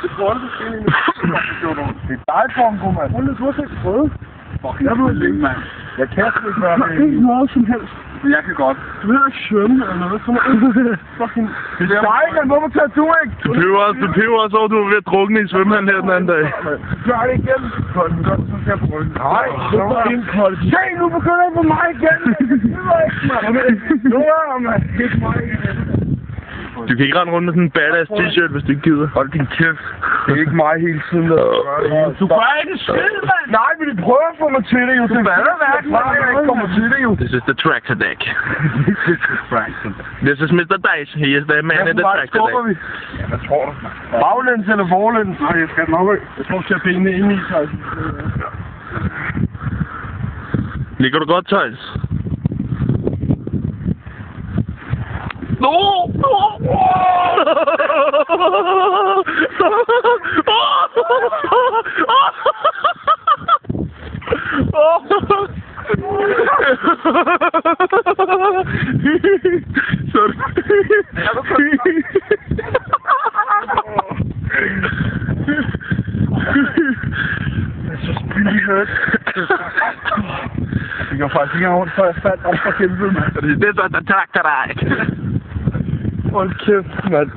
Det tror du skal ind i nu. Det er dig, Bongo, mand. Hold nu, du har selv prøvet. Fuck, jeg vil længe, mand. Jeg kan ikke være med. Ikke noget som helst. Men jeg kan godt. Du ved ikke svømme eller noget. Så må fucking... Det er dig, men hvorfor tager du ikke? Du piver også over, du var ved at drukne i svømmehallen her den anden dag. Gør det igen. Kold, du gør det sådan her på ryggen. Nej, det er bare en kold. Se, nu begynder jeg på mig igen. Det gider ikke, mand. Nu er jeg, mand. Det er mig igen. Du kan ikke rende rundt med sådan en badass t-shirt, hvis du ikke gider. Hold din kæft. Det er ikke mig hele tiden, der gør det. Du gør ikke skid, mand! Nej, men de prøver at få mig til det, jo. Det er hvad værk, jeg ikke kommer til det, jo. This is the tractor deck. This is Mr. Dice. He is the man in the tractor deck. Ja, hvad tror du? Baglæns eller forlæns? Nej, jeg skal nok ikke. Jeg tror, jeg skal have benene ind i, Thijs. Ligger du godt, Thijs? No! Sorry. Så spildt hørt. Det går faktisk ikke rundt, før jeg faldt op fra helvede, mand. Det er sådan, der trakter dig. Hold kæft, mand.